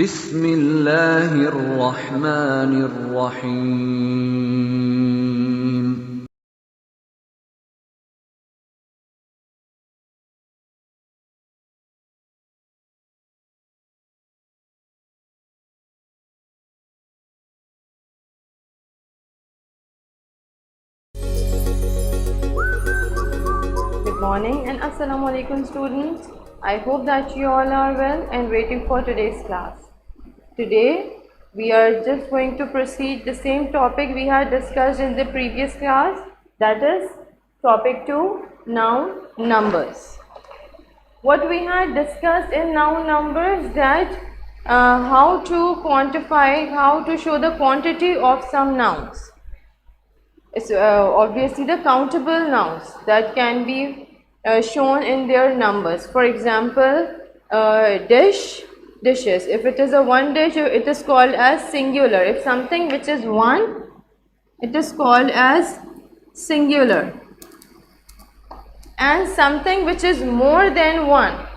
بسم الله الرحمن الرحيم. Good morning and Assalamu alaikum students. I hope that you all are well and waiting for today's class. Today we are just going to proceed the same topic we had discussed in the previous class, that is topic 2, noun numbers. What we had discussed in noun numbers, that how to quantify, how to show the quantity of some nouns. It's obviously the countable nouns that can be shown in their numbers. For example, dish, dishes. If it is a one dish, it is called as singular. If something which is one, it is called as singular. And something which is more than one,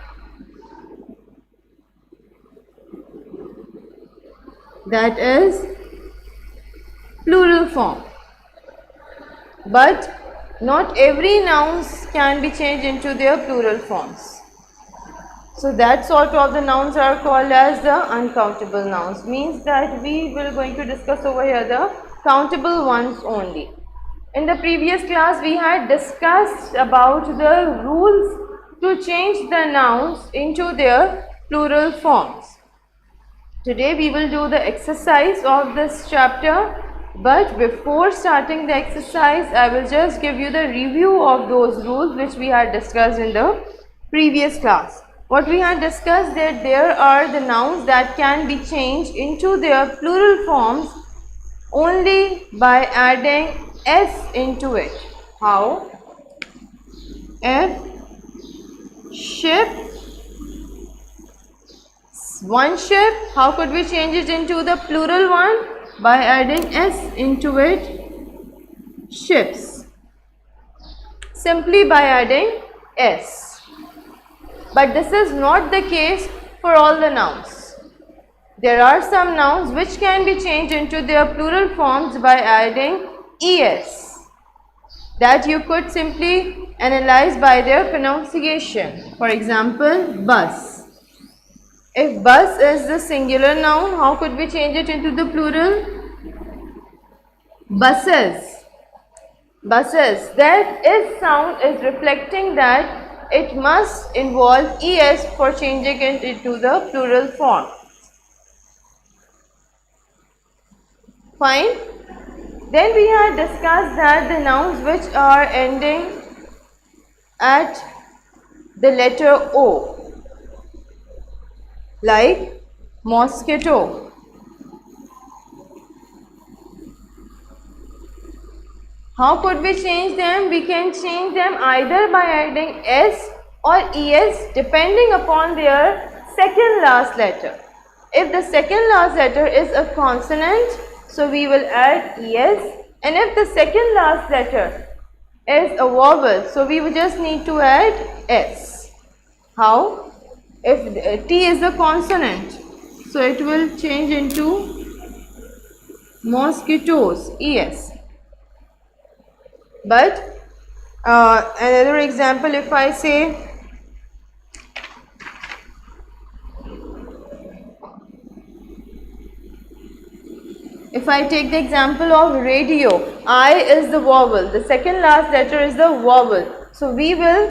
that is plural form. But not every nouns can be changed into their plural forms. So that sort of the nouns are called as the uncountable nouns. Means that we will going to discuss over here the countable ones only. In the previous class we had discussed about the rules to change the nouns into their plural forms. Today we will do the exercise of this chapter. But before starting the exercise, I will just give you the review of those rules which we had discussed in the previous class. What we had discussed, that there are the nouns that can be changed into their plural forms only by adding s into it. How? If ship, one ship, how could we change it into the plural one? By adding s into it, ships, simply by adding s. But this is not the case for all the nouns. There are some nouns which can be changed into their plural forms by adding es, that you could simply analyze by their pronunciation. For example, bus. If bus is the singular noun, how could we change it into the plural? Buses. Buses. That is sound is reflecting that it must involve es for changing it into the plural form. Fine. Then we had discussed that the nouns which are ending at the letter O, like mosquito, how could we change them? We can change them either by adding s or es depending upon their second last letter. If the second last letter is a consonant, so we will add es, and if the second last letter is a vowel, so we will just need to add s. How? If T is a consonant, so it will change into mosquitoes, es. But another example, if I say if I take the example of radio, I is the vowel, the second last letter is the vowel, so we will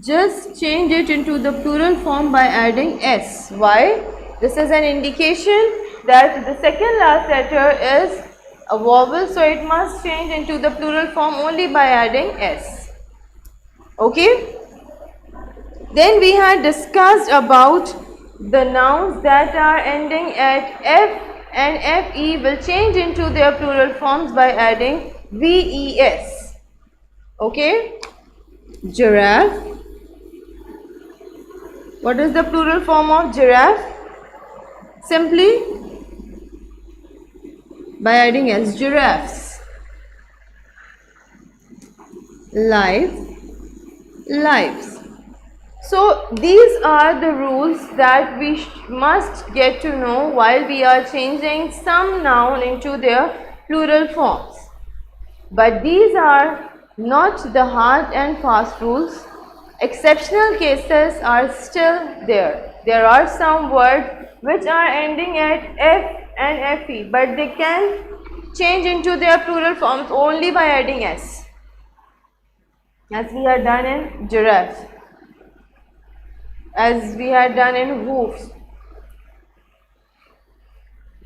just change it into the plural form by adding s. Why? This is an indication that the second last letter is a vowel, so it must change into the plural form only by adding s. Okay? Then we had discussed about the nouns that are ending at f and fe will change into their plural forms by adding ves. Okay? Giraffe. What is the plural form of giraffe? Simply by adding s, giraffes. Life, lives. So these are the rules that we must get to know while we are changing some noun into their plural forms. But these are not the hard and fast rules. Exceptional cases are still there. There are some words which are ending at F and FE, but they can change into their plural forms only by adding S, as we had done in giraffe, as we had done in hoofs.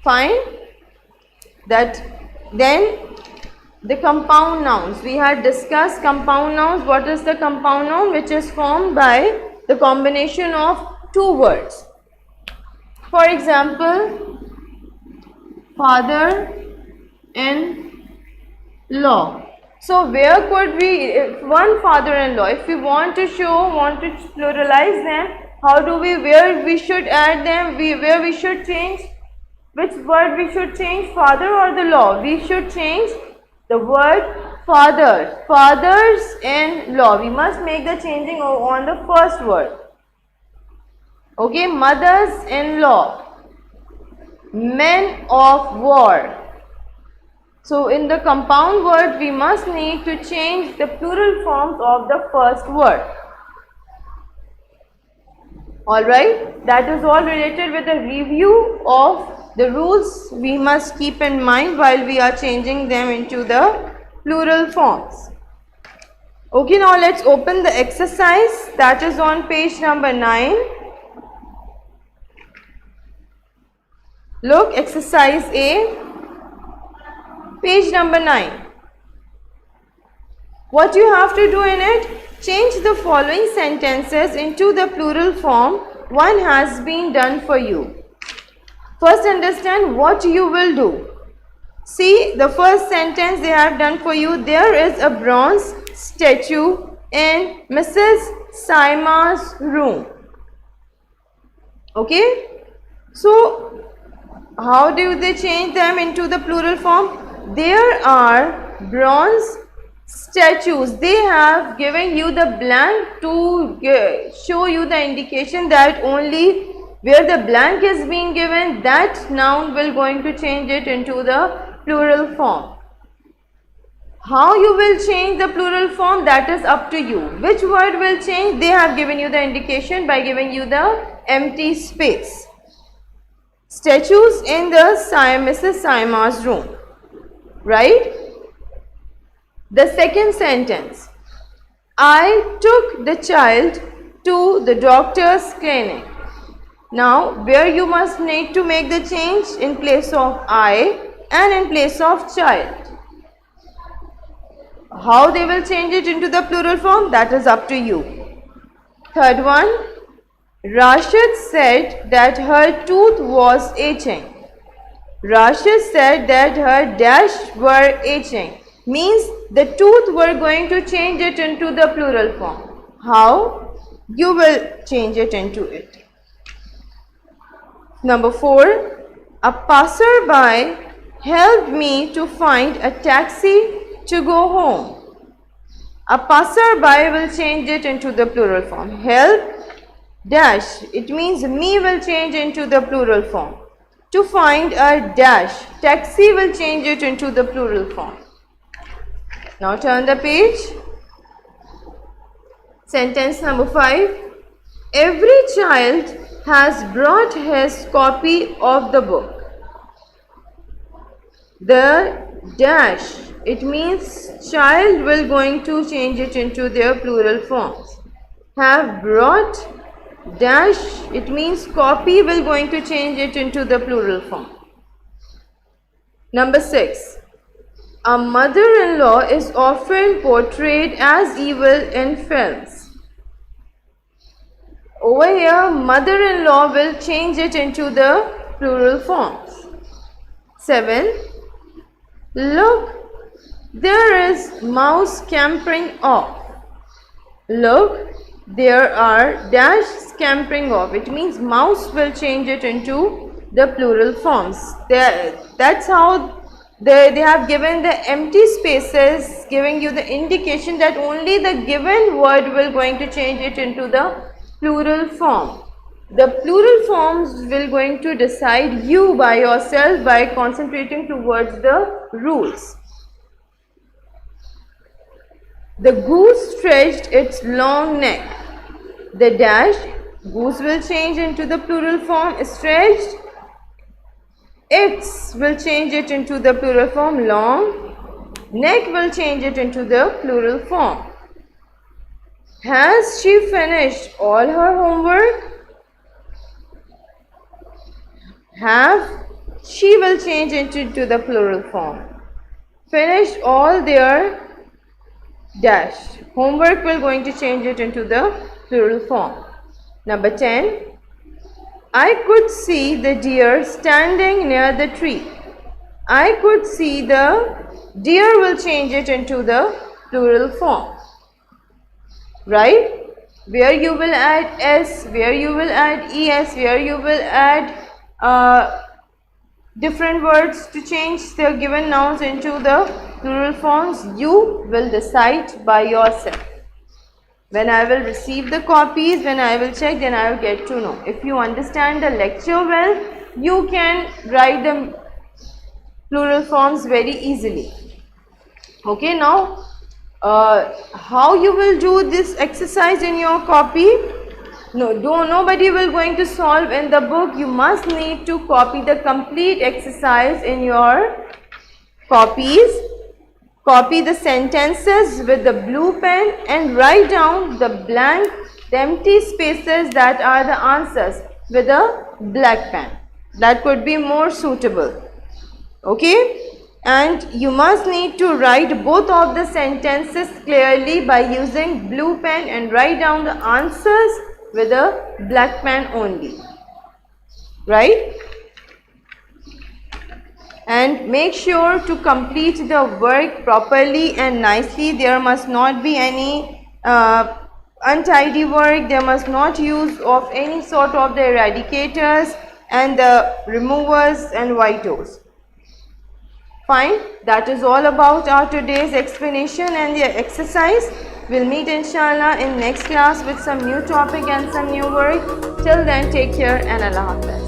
Fine. That then the compound nouns. We had discussed compound nouns. What is the compound noun? Which is formed by the combination of two words. For example, father-in-law. So where could we, if one father-in-law, if we want to pluralize them, how do we, where we should add them, where we should change, which word we should change, father or the law? We should change the word father, fathers-in-law. We must make the changing on the first word. Okay, mothers-in-law, men of war. So in the compound word, we must need to change the plural forms of the first word. Alright, that is all related with a review of the rules we must keep in mind while we are changing them into the plural forms. Okay, now let's open the exercise that is on page number 9. Look, exercise A, page number 9. What you have to do in it? Change the following sentences into the plural form. One has been done for you. First, understand what you will do. See, the first sentence they have done for you. There is a bronze statue in Mrs. Saima's room. Okay? So, how do they change them into the plural form? There are bronze statues. They have given you the blank to show you the indication that only where the blank is being given, that noun will going to change it into the plural form. How you will change the plural form, that is up to you. Which word will change? They have given you the indication by giving you the empty space. Statues in the Mrs. Saima's room. Right? The second sentence. I took the child to the doctor's clinic. Now, where you must need to make the change? In place of I and in place of child. How they will change it into the plural form? That is up to you. Third one. Rashid said that her tooth was itching. Rashid said that her dash were itching. Means the tooth were going to change it into the plural form. How? You will change it into it. Number 4. A passerby helped me to find a taxi to go home. A passerby will change it into the plural form. Help dash, it means me will change into the plural form. To find a dash, taxi will change it into the plural form. Now turn the page. Sentence number 5. Every child has brought his copy of the book. The dash, it means child will going to change it into their plural forms. Have brought dash, it means copy will going to change it into the plural form. Number 6. A mother-in-law is often portrayed as evil in films. Over here, mother-in-law will change it into the plural forms. 7. Look, there is mouse scampering off. Look, there are dash scampering off. It means mouse will change it into the plural forms. That's how they have given the empty spaces, giving you the indication that only the given word will going to change it into the plural form. The plural forms will going to decide you by yourself by concentrating towards the rules. The goose stretched its long neck. The dash, goose will change into the plural form stretched. Its will change it into the plural form long. Neck will change it into the plural form. Has she finished all her homework? Have, she will change it into the plural form. Finished all their dash. Homework will going to change it into the plural form. Number 10. I could see the deer standing near the tree. I could see the deer will change it into the plural form. Right? Where you will add s, where you will add es, where you will add different words to change the given nouns into the plural forms, you will decide by yourself. When I will receive the copies, when I will check, then I will get to know. If you understand the lecture well, you can write the plural forms very easily. Okay, now how you will do this exercise in your copy? Nobody will going to solve in the book. You must need to copy the complete exercise in your copies. Copy the sentences with the blue pen and write down the blank, the empty spaces that are the answers with a black pen. That could be more suitable. Okay? And you must need to write both of the sentences clearly by using blue pen and write down the answers with a black pen only. Right? And make sure to complete the work properly and nicely. There must not be any untidy work. There must not use of any sort of the eradicators and the removers and whitos. Fine. That is all about our today's explanation and the exercise. We'll meet inshallah in next class with some new topic and some new work. Till then, take care and Allah Hafiz.